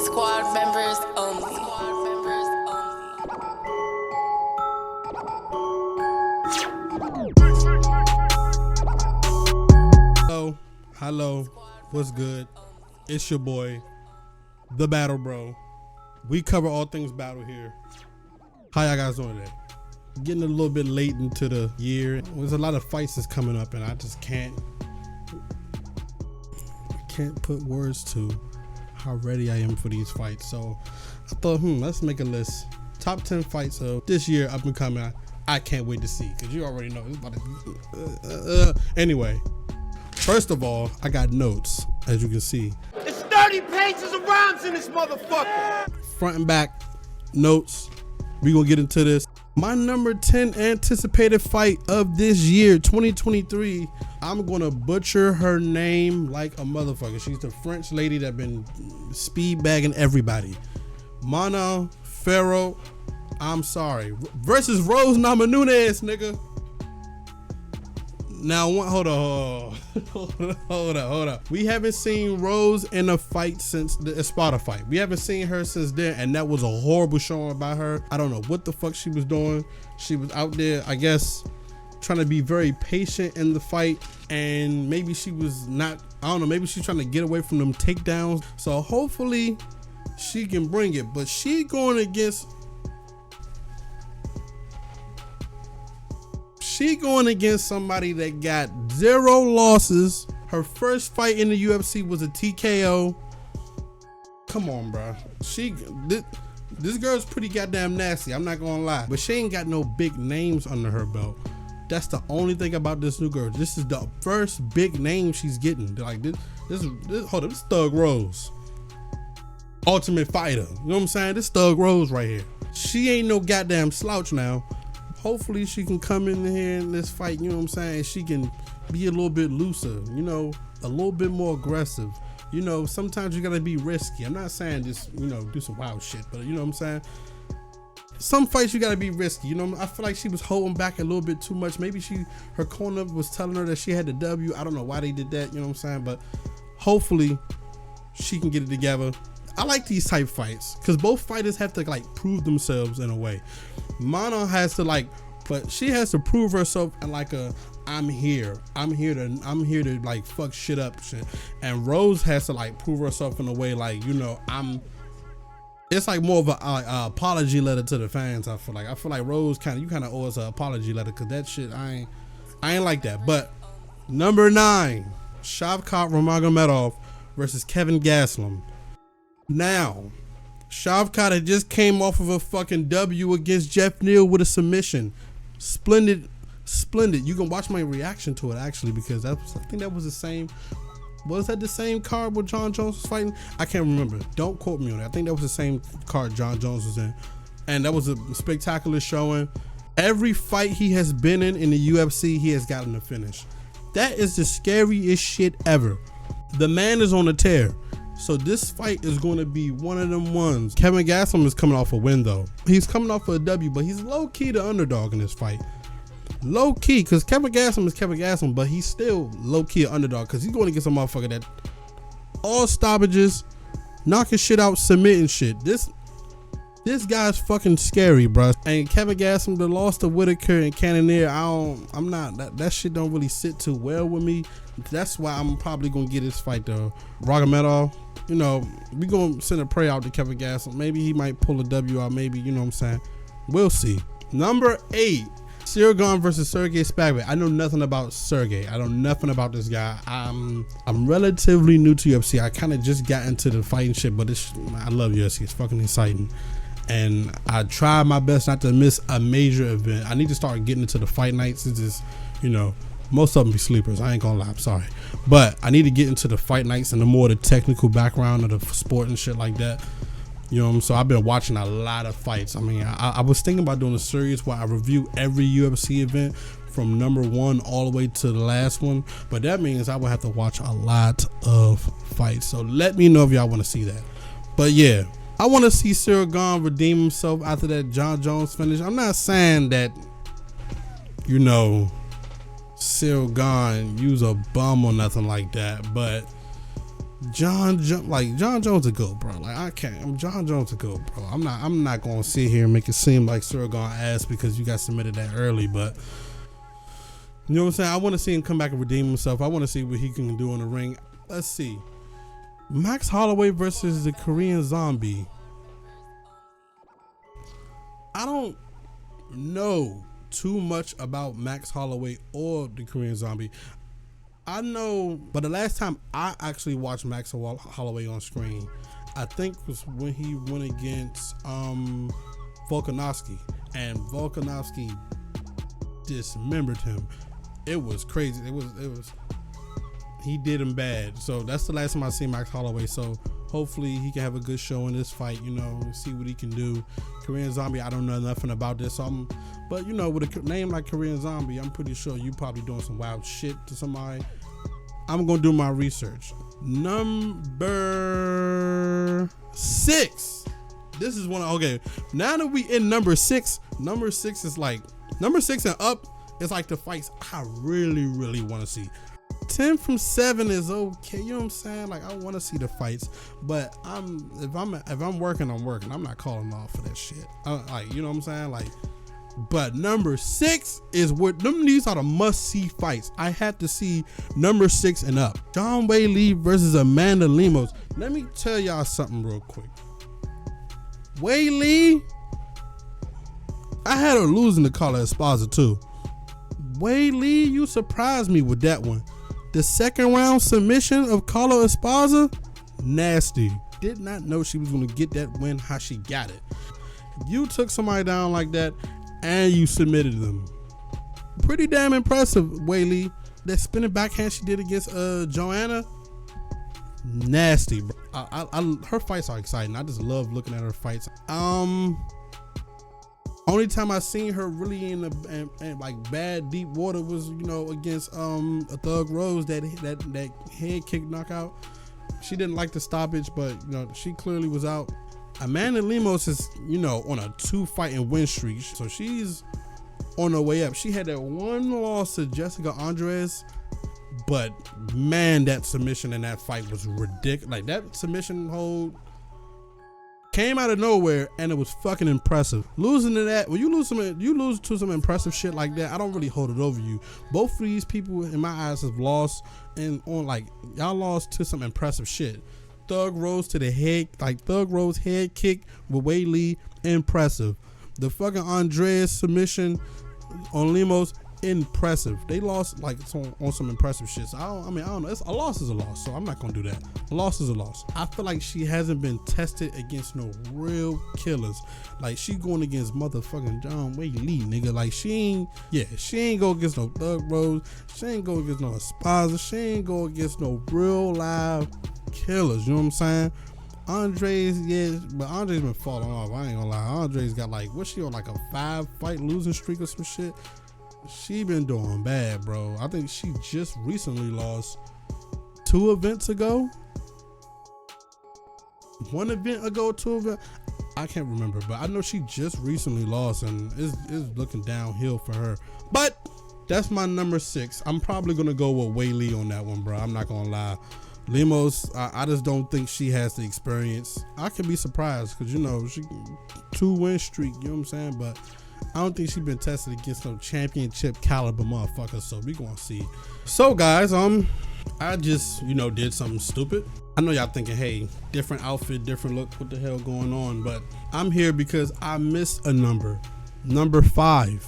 Squad members only. Hello, what's good? It's your boy, the Battle Bro. We cover all things battle here. How y'all guys doing today? Getting a little bit late into the year. There's a lot of fights that's coming up, and I just can't put words to how ready I am for these fights. So I thought, let's make a list. Top 10 fights of this year up and coming. I can't wait to see, because you already know it's about to. Anyway, first of all, I got notes, as you can see. It's 30 pages of rhymes in this motherfucker. Front and back notes. We gonna get into this. My number 10 anticipated fight of this year, 2023. I'm gonna butcher her name like a motherfucker. She's the French lady that been speed bagging everybody. Mano, Pharaoh, I'm sorry, versus Rose Namajunas, nigga. Now, hold on. We haven't seen Rose in a fight since the Espada fight. We haven't seen her since then, and that was a horrible showing by her. I don't know what the fuck she was doing. She was out there, I guess, trying to be very patient in the fight, and maybe she was not, I don't know, maybe she's trying to get away from them takedowns. So hopefully she can bring it, but she going against somebody that got 0 losses. Her first fight in the UFC was a TKO. Come on, bro. This girl's pretty goddamn nasty, I'm not gonna lie. But she ain't got no big names under her belt. That's the only thing about this new girl. This is the first big name she's getting. Like this hold up, this Thug Rose. Ultimate Fighter. You know what I'm saying? This Thug Rose right here. She ain't no goddamn slouch now. Hopefully she can come in here in this fight, you know what I'm saying? She can be a little bit looser, you know, a little bit more aggressive. You know, sometimes you gotta be risky. I'm not saying just, you know, do some wild shit, but you know what I'm saying? Some fights you gotta be risky, you know. I feel like she was holding back a little bit too much. Maybe her corner was telling her that she had the W. I don't know why they did that, you know what I'm saying? But hopefully she can get it together. I like these type fights because both fighters have to like prove themselves in a way. Mano has to but she has to prove herself in like I'm here to like fuck shit up shit. And Rose has to like prove herself in a way like, you know, it's like more of a apology letter to the fans. I feel like Rose you kind of owe us an apology letter, because that shit I ain't like that. But number 9, Shavkat Madoff versus Kevin Gaston. Now, Shavkat had just came off of a fucking W against Jeff Neal with a submission. Splendid. You can watch my reaction to it actually, because I think that was the same. Was that the same card where John Jones was fighting? I can't remember. Don't quote me on it. I think that was the same card John Jones was in, and that was a spectacular showing. Every fight he has been in the UFC, he has gotten a finish. That is the scariest shit ever. The man is on a tear. So this fight is going to be one of them ones. Kevin Gaston is coming off a win though. He's coming off a W, but he's low key the underdog in this fight. Low key, because Kevin Gaston is Kevin Gaston, but he's still low key an underdog, because he's going to get some motherfucker that all stoppages, knocking shit out, submitting shit. This guy's fucking scary, bro. And Kevin Gaston, the loss to Whitaker and Cannonier, that shit don't really sit too well with me. That's why I'm probably gonna get this fight though. Madoff, you know, we gonna send a prayer out to Kevin Gaston. Maybe he might pull a W out, maybe, you know what I'm saying? We'll see. Number 8, Sirgan versus Sergey Spivak. I know nothing about Sergey. I know nothing about this guy. I'm relatively new to UFC. I kind of just got into the fighting shit, but I love UFC. It's fucking exciting. And I try my best not to miss a major event. I need to start getting into the fight nights. It's just, you know, most of them be sleepers. I ain't gonna lie, I'm sorry. But I need to get into the fight nights and the technical background of the sport and shit like that. You know what I'm saying? So I've been watching a lot of fights. I mean, I was thinking about doing a series where I review every UFC event from number 1 all the way to the last one. But that means I would have to watch a lot of fights. So let me know if y'all want to see that. But yeah, I want to see Sirgan redeem himself after that John Jones finish. I'm not saying that, you know, Skarner, you's a bum or nothing like that, but John Jones a goat, bro. Like I can't. John Jones a goat, bro. I'm not gonna sit here and make it seem like Skarner ass because you got submitted that early, but you know what I'm saying. I want to see him come back and redeem himself. I want to see what he can do in the ring. Let's see. Max Holloway versus the Korean Zombie. I don't know too much about Max Holloway or the Korean Zombie. I know, but the last time I actually watched Max Holloway on screen, I think was when he went against Volkanovski, and Volkanovski dismembered him. It was crazy. It was. He did him bad. So that's the last time I see Max Holloway. So hopefully he can have a good show in this fight. You know, see what he can do. Korean Zombie, I don't know nothing about this. But you know, with a name like Korean Zombie, I'm pretty sure you probably doing some wild shit to somebody. I'm gonna do my research. Number 6. This is one. Okay, now that we in number 6 is like number 6 and up. It's like the fights I really want to see. 10 from 7 is okay. You know what I'm saying? Like I want to see the fights, but if I'm working, I'm working. I'm not calling off for that shit. Like you know what I'm saying? Like, but number 6 is what these are the must-see fights. I have to see number 6 and up. Zhang Weili versus Amanda Lemos. Let me tell y'all something real quick. Weili, I had her losing to Carla Esparza too. Weili, you surprised me with that one. The second round submission of Carla Esparza, nasty. Did not know she was going to get that win how she got it. You took somebody down like that and you submitted them. Pretty damn impressive, Weili. That spinning backhand she did against Joanna, nasty, bro. Her fights are exciting. I just love looking at her fights. Only time I seen her really in like bad deep water was, you know, against a Thug Rose, that head kick knockout. She didn't like the stoppage, but you know, she clearly was out. Amanda Lemos is, you know, on a 2-fight and win streak, so she's on her way up. She had that one loss to Jessica Andres, but man, that submission in that fight was ridiculous. Like that submission hold came out of nowhere and it was fucking impressive. Losing to that, when you lose to some impressive shit like that, I don't really hold it over you. Both of these people in my eyes have lost, and on like y'all lost to some impressive shit. Thug Rose to the head, like Thug Rose head kick with Weili, impressive. The fucking Andreas submission on Lemos, impressive. They lost like on some impressive shit. So I don't know. A loss is a loss, so I'm not gonna do that. A loss is a loss. I feel like she hasn't been tested against no real killers. Like she going against motherfucking John Weili, nigga. Like she ain't go against no Thug Rose. She ain't go against no Esparza. She ain't go against no real live killers. You know what I'm saying? Andres, yeah, but Andres been falling off. I ain't gonna lie. Andres got like, what's she on, like a 5-fight losing streak or some shit? She been doing bad, bro. I think she just recently lost 2 events ago. 1 event ago, 2 events. I can't remember, but I know she just recently lost and it's looking downhill for her. But that's my number 6. I'm probably gonna go with Weili on that one, bro. I'm not gonna lie. Lemos, I just don't think she has the experience. I can be surprised because, you know, she 2-win streak, you know what I'm saying? But I don't think she's been tested against no championship caliber motherfucker, so we gonna see. So guys, I just, you know, did something stupid. I know y'all thinking, hey, different outfit, different look, what the hell going on? But I'm here because I missed a number. Number 5.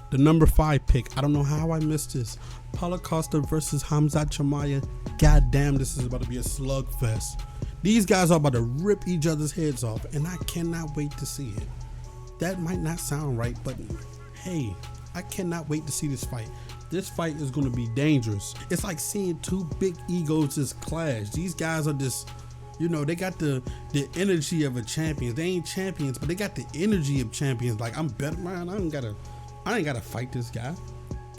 The number 5 pick. I don't know how I missed this. Paulo Costa versus Hamzock Chimaev. God damn, this is about to be a slugfest. These guys are about to rip each other's heads off, and I cannot wait to see it. That might not sound right, but hey, I cannot wait to see this fight. This fight is going to be dangerous. It's like seeing 2 big egos just clash. These guys are just, you know, they got the energy of a champion. They ain't champions, but they got the energy of champions. Like, I'm better, man. I ain't gotta fight this guy.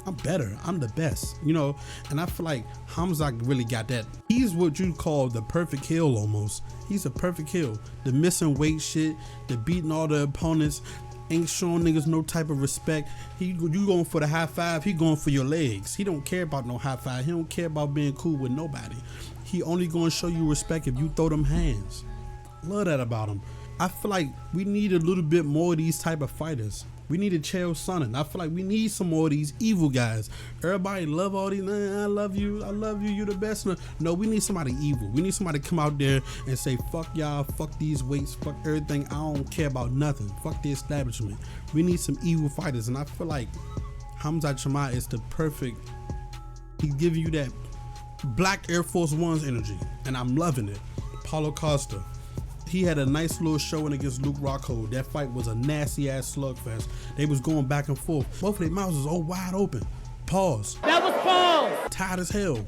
I'm better. I'm the best, you know. And I feel like Hamzock really got that. He's what you call the perfect heel almost. He's a perfect heel. The missing weight shit, the beating all the opponents. ain't showing niggas no type of respect. You going for the high five, he going for your legs. He don't care about no high five. He don't care about being cool with nobody. He only gonna show you respect if you throw them hands. Love that about him. I feel like we need a little bit more of these type of fighters. We need a Chael Sonnen. I feel like we need some more of these evil guys. Everybody love all these, I love you, you the best. No, we need somebody evil. We need somebody to come out there and say, fuck y'all, fuck these weights, fuck everything. I don't care about nothing. Fuck the establishment. We need some evil fighters. And I feel like Hamzock Chimaev is the perfect, he's giving you that black Air Force One's energy. And I'm loving it. Paulo Costa. He had a nice little showing against Luke Rockhold. That fight was a nasty ass slugfest. They was going back and forth. Both of their mouths was all wide open. Pause. That was pause. Tired as hell.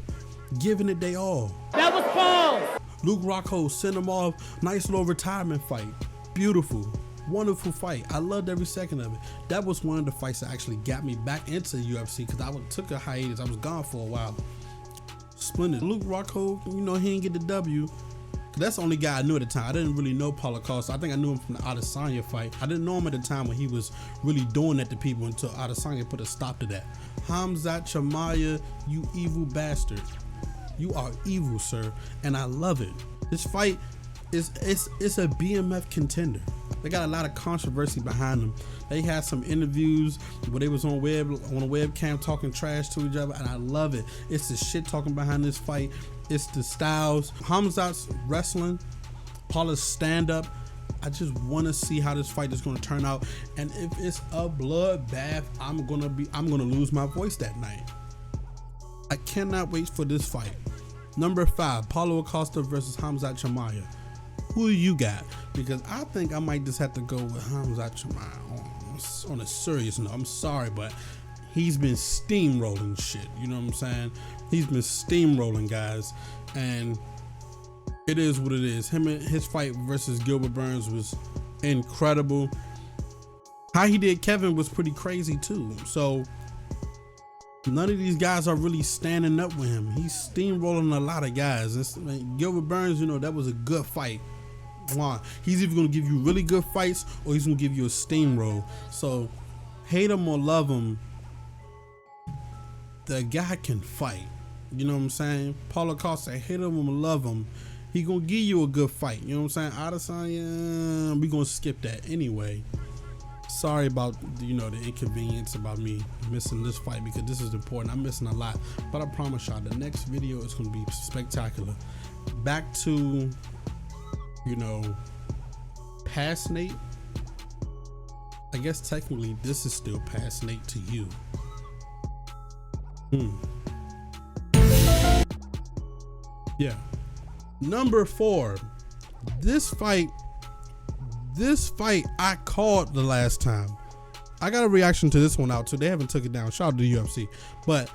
Giving it they all. That was pause. Luke Rockhold sent him off. Nice little retirement fight. Beautiful. Wonderful fight. I loved every second of it. That was one of the fights that actually got me back into UFC because I took a hiatus. I was gone for a while. Splendid. Luke Rockhold, you know, he didn't get the W. That's the only guy I knew at the time. I didn't really know Paulo Costa. I think I knew him from the Adesanya fight. I didn't know him at the time when he was really doing that to people until Adesanya put a stop to that. Hamzock Chimaev, you evil bastard. You are evil, sir, and I love it. This fight is a BMF contender. They got a lot of controversy behind them. They had some interviews where they was on a webcam talking trash to each other, and I love it. It's the shit talking behind this fight. It's the styles. Hamzock's wrestling, Paula's stand-up. I just want to see how this fight is going to turn out, and if it's a bloodbath, I'm gonna lose my voice that night. I cannot wait for this fight. Number 5, Paulo Costa versus Hamzock Chimaev. Who do you got? Because I think I might just have to go with Hamzock Chimaev on a serious note. I'm sorry, but he's been steamrolling shit. You know what I'm saying? He's been steamrolling, guys, and it is what it is. His fight versus Gilbert Burns was incredible. How he did Kevin was pretty crazy too. So none of these guys are really standing up with him. He's steamrolling a lot of guys. Gilbert Burns, you know, that was a good fight. He's either gonna give you really good fights or he's gonna give you a steamroll. So hate him or love him, the guy can fight. You know what I'm saying? Paulo Costa, hate him or love him, he gonna give you a good fight. You know what I'm saying? Adesanya, we gonna skip that anyway. Sorry about, you know, the inconvenience about me missing this fight because this is important. I'm missing a lot, but I promise y'all the next video is gonna be spectacular. Back to, you know, past Nate. I guess technically this is still past Nate to you. Yeah. Number 4. This fight I called the last time. I got a reaction to this one out too. They haven't took it down. Shout out to the UFC. But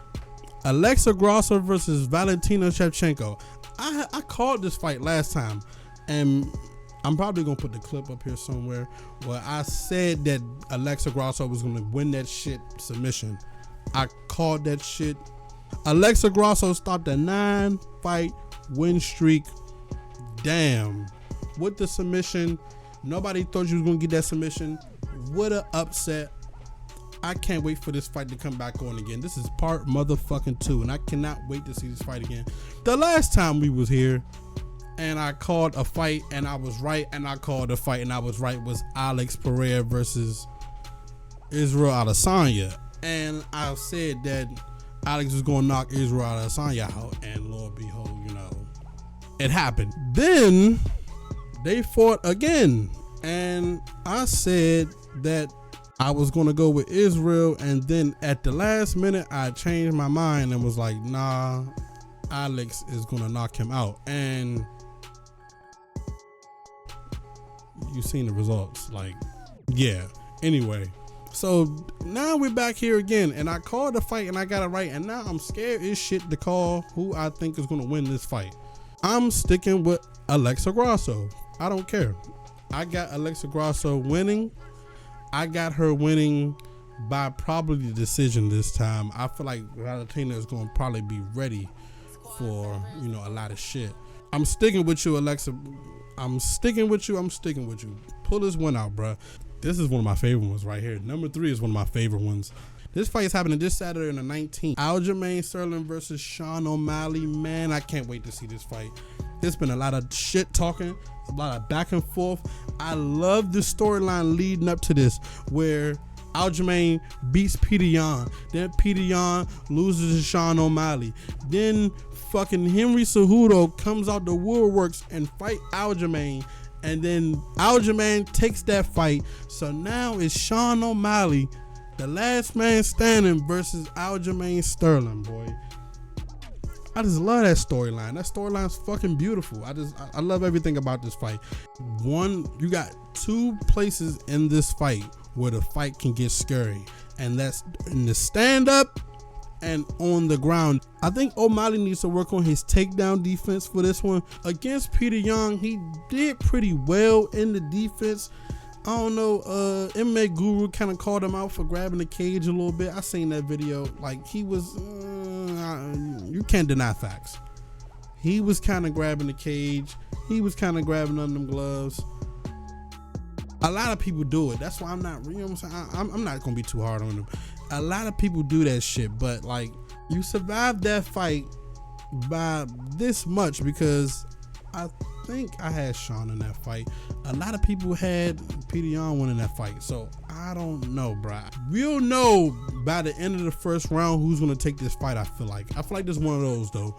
Alexa Grosso versus Valentina Shevchenko. I called this fight last time, and I'm probably gonna put the clip up here somewhere where I said that Alexa Grosso was gonna win that shit submission. I called that shit. Alexa Grosso stopped a 9-fight win streak. Damn. With the submission, nobody thought you was gonna get that submission. What a upset. I can't wait for this fight to come back on again. This is part motherfucking 2, and I cannot wait to see this fight again. The last time we was here and I called a fight and I was right, and I called a fight and I was right, was Alex Pereira versus Israel Adesanya. And I said that Alex was gonna knock Israel Adesanya out, and Lord behold, you know, it happened. Then they fought again, and I said that I was gonna go with Israel, and then at the last minute I changed my mind and was like, nah, Alex is gonna knock him out. And you seen the results, like, yeah. Anyway, so now we're back here again, and I called the fight and I got it right, and now I'm scared as shit to call who I think is gonna win this fight. I'm sticking with Alexa Grosso. I don't care. I got Alexa Grosso winning. I got her winning by probably the decision this time. I feel like Valentina is gonna probably be ready for, you know, a lot of shit. I'm sticking with you, Alexa. I'm sticking with you. Pull this one out, bruh. This is one of my favorite ones right here. Number 3 is one of my favorite ones. This fight is happening this Saturday on the 19th. Aljamain Sterling versus Sean O'Malley. Man, I can't wait to see this fight. There's been a lot of shit talking, a lot of back and forth. I love the storyline leading up to this, where Aljamain beats Peter Yan. Then Peter Yan loses to Sean O'Malley. Then fucking Henry Cejudo comes out the woodworks and fight Aljamain. And then Aljamain takes that fight. So now it's Sean O'Malley, the last man standing, versus Aljamain Sterling, boy. I just love that storyline. That storyline's fucking beautiful. I love everything about this fight. One, you got 2 places in this fight where the fight can get scary, and that's in the stand-up and on the ground. I think O'Malley needs to work on his takedown defense for this one. Against Peter Yan, he did pretty well in the defense. I don't know, MMA Guru kind of called him out for grabbing the cage a little bit. I seen that video. Like, he was, you can't deny facts. He was kind of grabbing the cage. He was kind of grabbing under them gloves. A lot of people do it. That's why I'm not, you know what I'm saying? I'm not going to be too hard on them. A lot of people do that shit, but like, you survived that fight by this much, because I think I had Sean in that fight. A lot of people had Peter Yan winning that fight. So I don't know, bro. We'll know by the end of the first round who's gonna take this fight. I feel like this is one of those though.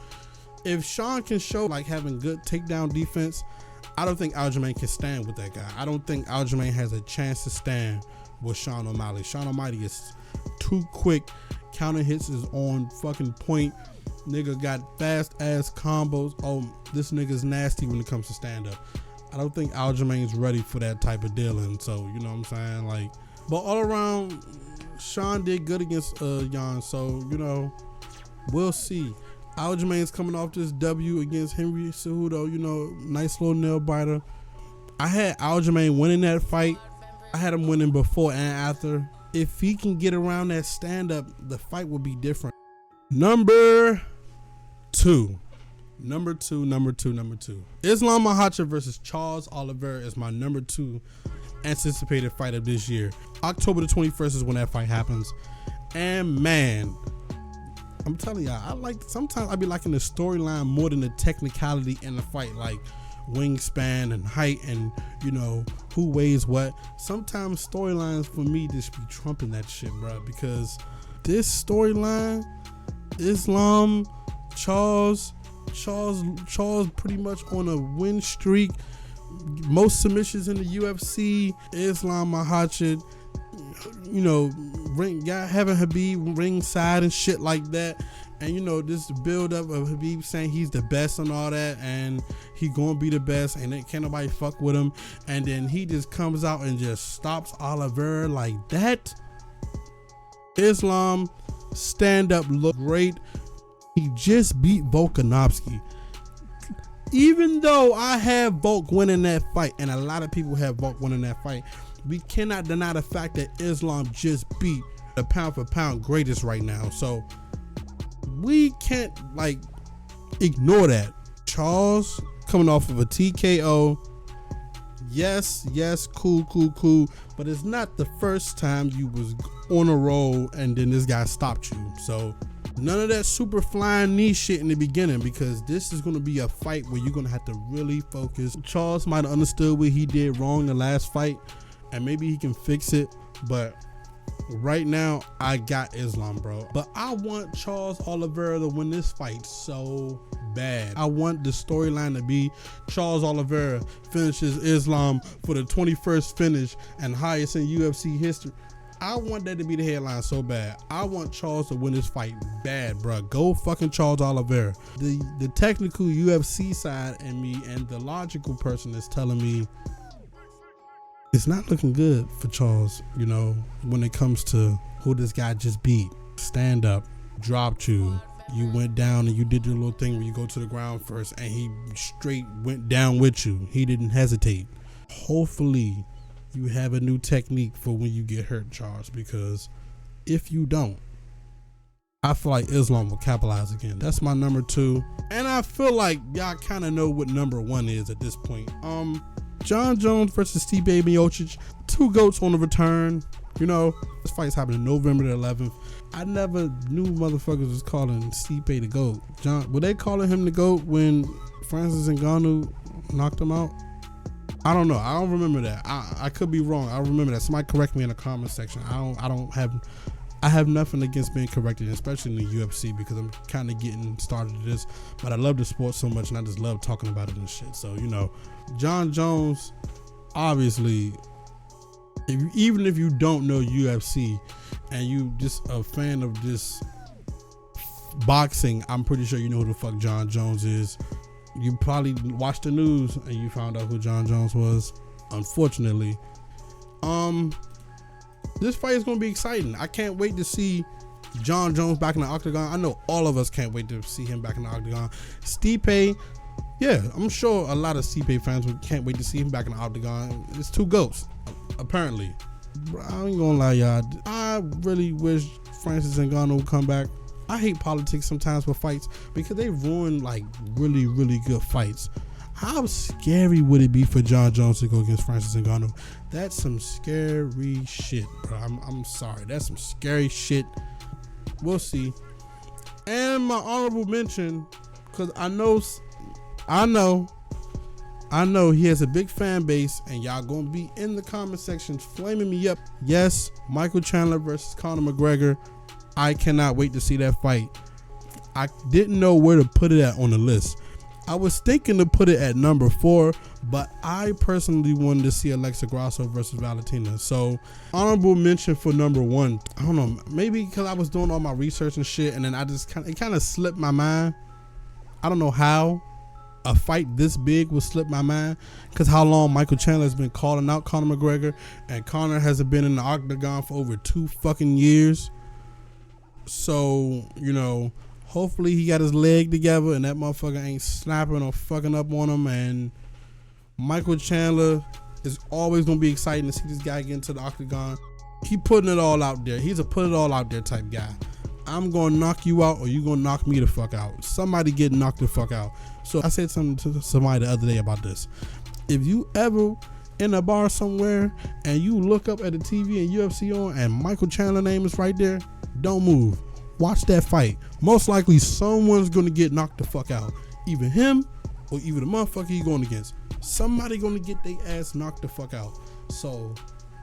If Sean can show like having good takedown defense, I don't think Aljamain can stand with that guy. I don't think Aljamain has a chance to stand with Sean O'Malley. Sean O'Malley is too quick. Counter hits is on fucking point. Nigga got fast ass combos. Oh, this nigga's nasty when it comes to stand up. I don't think Aljamain's ready for that type of dealing. So, you know what I'm saying? Like, but all around, Sean did good against Yan. So, you know, we'll see. Aljamain's coming off this W against Henry Cejudo. You know, nice little nail biter. I had Aljamain winning that fight. I had him winning before and after. If he can get around that stand up, the fight will be different. Number two. Islam Makhachev versus Charles Oliveira is my number 2 anticipated fight of this year. October the 21st is when that fight happens. And man, I'm telling y'all, sometimes I be liking the storyline more than the technicality in the fight, like wingspan and height and, you know, who weighs what. Sometimes storylines for me just be trumping that shit, bro, because this storyline, Islam, Charles pretty much on a win streak, most submissions in the UFC. Islam Makhachev, you know, having Habib ringside and shit like that, and you know, this build up of Habib saying he's the best and all that, and he gonna be the best, and then can't nobody fuck with him, and then he just comes out and just stops Oliveira like that. Islam stand up look great. He just beat Volkanovski. Even though I have Volk winning that fight, and a lot of people have Volk winning that fight, we cannot deny the fact that Islam just beat the pound for pound greatest right now. So we can't like ignore that. Charles coming off of a TKO. Yes, cool. But it's not the first time you was on a roll and then this guy stopped you. So none of that super flying knee shit in the beginning, because this is going to be a fight where you're going to have to really focus. Charles might have understood what he did wrong the last fight, and maybe he can fix it. But right now, I got Islam, bro. But I want Charles Oliveira to win this fight so bad. I want the storyline to be Charles Oliveira finishes Islam for the 21st finish and highest in UFC history. I want that to be the headline so bad. I want Charles to win this fight bad, bro. Go fucking Charles Oliveira. The technical UFC side in me and the logical person is telling me it's not looking good for Charles, you know, when it comes to who this guy just beat. Stand up, dropped you. You went down and you did your little thing where you go to the ground first, and he straight went down with you. He didn't hesitate. Hopefully you have a new technique for when you get hurt, Charles, because if you don't, I feel like Islam will capitalize again. That's my number 2. And I feel like y'all kind of know what number 1 is at this point. Jon Jones versus Stipe Miocic, 2 GOATs on the return. You know, this fight's happening November the 11th. I never knew motherfuckers was calling Stipe the GOAT. Were they calling him the GOAT when Francis Ngannou knocked him out? I don't know. I don't remember that. I could be wrong. I remember that. Somebody correct me in the comment section. I have nothing against being corrected, especially in the UFC, because I'm kind of getting started to this. But I love the sport so much, and I just love talking about it and shit. So, you know, Jon Jones, obviously, even if you don't know UFC and you just a fan of just boxing, I'm pretty sure you know who the fuck Jon Jones is. You probably watched the news and you found out who Jon Jones was, unfortunately. This fight is going to be exciting. I can't wait to see Jon Jones back in the octagon. I know all of us can't wait to see him back in the octagon. Stipe, yeah, I'm sure a lot of Stipe fans can't wait to see him back in the octagon. It's 2 GOATs, apparently. I ain't gonna lie, y'all. I really wish Francis Ngannou would come back. I hate politics sometimes with fights because they ruin like really, really good fights. How scary would it be for Jon Jones to go against Francis Ngannou? That's some scary shit, bro. I'm sorry. That's some scary shit. We'll see. And my honorable mention, because I know he has a big fan base, and y'all gonna be in the comment section flaming me up. Yes, Michael Chandler versus Conor McGregor. I cannot wait to see that fight. I didn't know where to put it at on the list. I was thinking to put it at number 4, but I personally wanted to see Alexa Grosso versus Valentina. So honorable mention for number 1. I don't know, maybe because I was doing all my research and shit, and then it kind of slipped my mind. I don't know how a fight this big would slip my mind, because how long Michael Chandler has been calling out Conor McGregor, and Conor hasn't been in the octagon for over 2 fucking years. So, you know, hopefully he got his leg together and that motherfucker ain't snapping or fucking up on him. And Michael Chandler is always going to be exciting to see this guy get into the octagon. He putting it all out there. He's a put it all out there type guy. I'm going to knock you out or you going to knock me the fuck out. Somebody get knocked the fuck out. So I said something to somebody the other day about this. If you ever in a bar somewhere and you look up at the TV and UFC on and Michael Chandler name is right there, don't move. Watch that fight. Most likely someone's gonna get knocked the fuck out. Either him or either the motherfucker he going against. Somebody gonna get their ass knocked the fuck out. So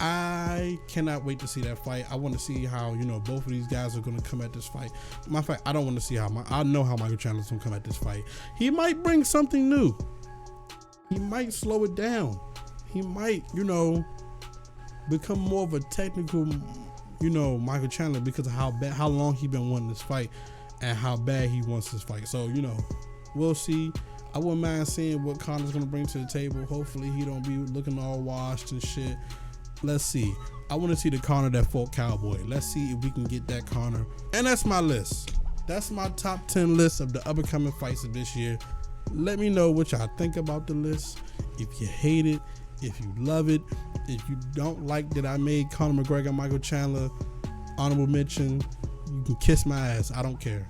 I cannot wait to see that fight. I want to see how, you know, both of these guys are gonna come at this fight. My fight, I don't want to see how I know how Michael Chandler's gonna come at this fight. He might bring something new. He might slow it down. He might, you know, become more of a technical, you know, Michael Chandler, because of how long he been wanting this fight and how bad he wants this fight. So, you know, we'll see. I wouldn't mind seeing what Conor's gonna bring to the table. Hopefully he don't be looking all washed and shit. Let's see. I want to see the Conor that fought Cowboy. Let's see if we can get that Conor. And that's my list. That's my top 10 list of the upcoming fights of this year. Let me know what y'all think about the list. If you hate it, if you love it, if you don't like that I made Conor McGregor and Michael Chandler honorable mention, you can kiss my ass. I don't care.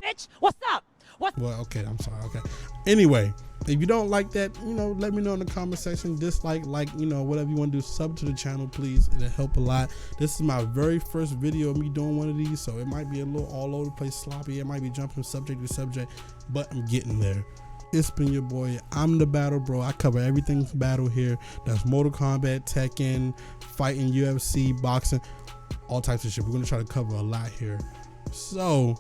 Bitch, what's up? What? Well, okay, I'm sorry. Okay. Anyway, if you don't like that, you know, let me know in the comment section. Dislike, like, you know, whatever you want to do. Sub to the channel, please. It'll help a lot. This is my very first video of me doing one of these, so it might be a little all over the place, sloppy. It might be jumping subject to subject, but I'm getting there. It's been your boy. I'm the Battle Bro. I cover everything battle here. That's Mortal Kombat, Tekken, fighting, UFC, boxing, all types of shit. We're gonna try to cover a lot here. So,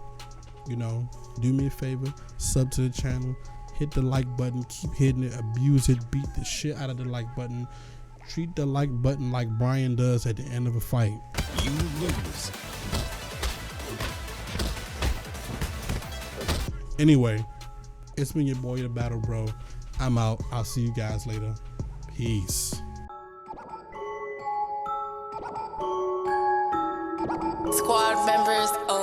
you know, do me a favor, sub to the channel, hit the like button, keep hitting it, abuse it, beat the shit out of the like button. Treat the like button like Brian does at the end of a fight. You lose. Anyway, it's been your boy, the Battle Bro. I'm out. I'll see you guys later. Peace. Squad members only.